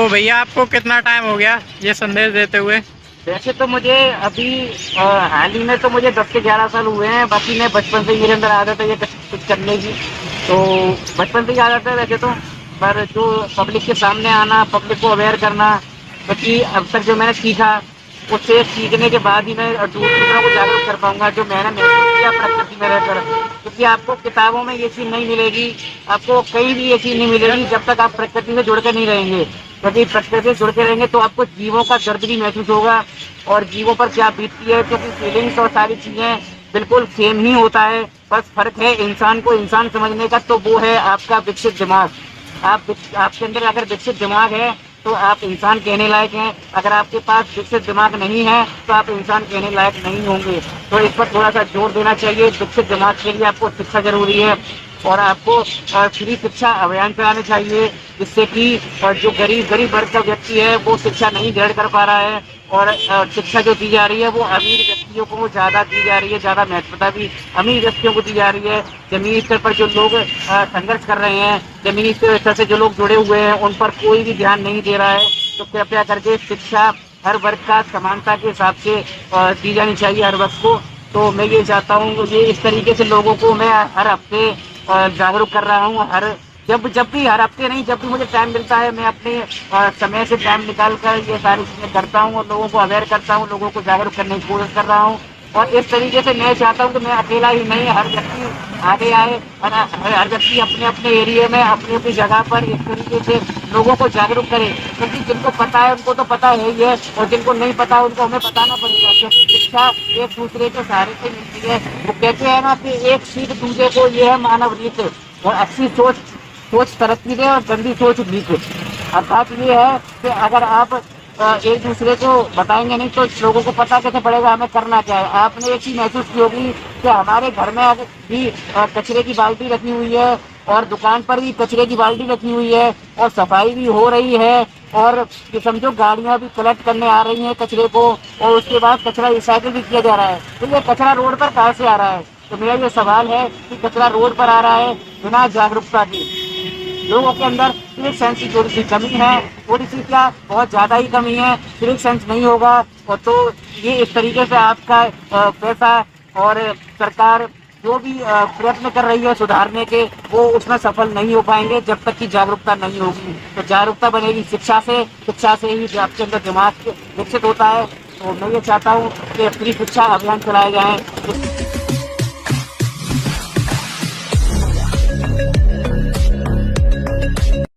तो भैया आपको कितना टाइम हो गया ये संदेश देते हुए? वैसे तो मुझे अभी हाल ही में तो मुझे 10 से 11 साल हुए हैं। बाकी मैं बचपन से मेरे अंदर आदत है ये कुछ करने की, तो बचपन से ही आदत है वैसे तो। पर जो पब्लिक के सामने आना, पब्लिक को अवेयर करना, क्योंकि अब तक जो मैंने सीखा उससे सीखने के बाद ही मैं दूसरों को जागरूक कर पाऊंगा। जो मैंने महसूस किया प्रकृति में रहकर, क्योंकि आपको किताबों में ये चीज़ नहीं मिलेगी, आपको कहीं भी ये चीज़ नहीं मिलेगी जब तक आप प्रकृति से जुड़ कर नहीं रहेंगे। क्योंकि प्रकृति से जुड़ के रहेंगे तो आपको जीवों का दर्द भी महसूस होगा और जीवों पर क्या बीतती है, क्योंकि फीलिंग्स और सारी चीज़ें बिल्कुल सेम ही होता है। बस फर्क है इंसान को इंसान समझने का, तो वो है आपका विकसित दिमाग। आपके अंदर अगर विकसित दिमाग है तो आप इंसान कहने लायक हैं। अगर आपके पास विकसित दिमाग नहीं है तो आप इंसान कहने लायक नहीं होंगे। तो इस पर थोड़ा सा जोर देना चाहिए। विकसित दिमाग के लिए आपको शिक्षा जरूरी है और आपको फ्री शिक्षा अभियान चलाने चाहिए, जिससे कि जो गरीब वर्ग का व्यक्ति है वो शिक्षा नहीं ग्रहण कर पा रहा है और शिक्षा जो दी जा रही है वो अमीर व्यक्तियों को ज़्यादा दी जा रही है, ज़्यादा महत्वता भी अमीर व्यक्तियों को दी जा रही है। जमीनी स्तर पर जो लोग संघर्ष कर रहे हैं, जमीनी स्तर से जो लोग जुड़े हुए हैं, उन पर कोई भी ध्यान नहीं दे रहा है। तो कृपया करके शिक्षा हर वर्ग का समानता के हिसाब से दी जानी चाहिए हर वर्ग को। तो मैं ये चाहता हूँ, ये इस तरीके से लोगों को मैं हर हफ्ते जागरूक कर रहा हूँ। जब भी हर हफ्ते नहीं, जब भी मुझे टाइम मिलता है मैं अपने समय से टाइम निकाल कर ये सारी चीज़ें करता हूँ और लोगों को अवेयर करता हूँ, लोगों को जागरूक करने की कोशिश कर रहा हूँ। और इस तरीके से मैं चाहता हूँ कि मैं अकेला ही नहीं, हर व्यक्ति आगे आए और हर व्यक्ति अपने अपने एरिया में, अपनी अपनी जगह पर इस तरीके से लोगों को जागरूक करे। क्योंकि जिनको पता है उनको तो पता है ही है और जिनको नहीं पता उनको हमें बताना पड़ेगा। क्योंकि शिक्षा एक दूसरे के सहारे से मिलती है। वो कहते हैं ना कि एक सीख दूसरे को, ये है मानव रीत। और अच्छी सोच तरक्की दे और गंदी सोच नीचे। अर्थात ये है कि अगर आप एक दूसरे को बताएंगे नहीं तो लोगों को पता कैसे पड़ेगा हमें करना क्या है। आपने एक चीज़ महसूस की होगी कि हमारे घर में भी कचरे की बाल्टी रखी हुई है और दुकान पर भी कचरे की बाल्टी रखी हुई है और सफाई भी हो रही है और ये समझो गाड़ियाँ भी कलेक्ट करने आ रही हैं कचरे को और उसके बाद कचरा रिसाइकिल भी किया जा रहा है। तो ये कचरा रोड पर कहाँ से आ रहा है? तो मेरा ये सवाल है कि कचरा रोड पर आ रहा है बिना जागरूकता के। लोगों के अंदर सिविक सेंस की थोड़ी सी कमी है, थोड़ी सी क्या बहुत ज़्यादा ही कमी है। सिविक सेंस नहीं होगा और तो ये इस तरीके से आपका पैसा और सरकार जो भी प्रयत्न कर रही है सुधारने के, वो उसमें सफल नहीं हो पाएंगे जब तक कि जागरूकता नहीं होगी। तो जागरूकता बनेगी शिक्षा से ही आपके अंदर दिमाग विकसित होता है। तो मैं ये चाहता हूँ कि फ्री शिक्षा अभियान चलाए जाएँ।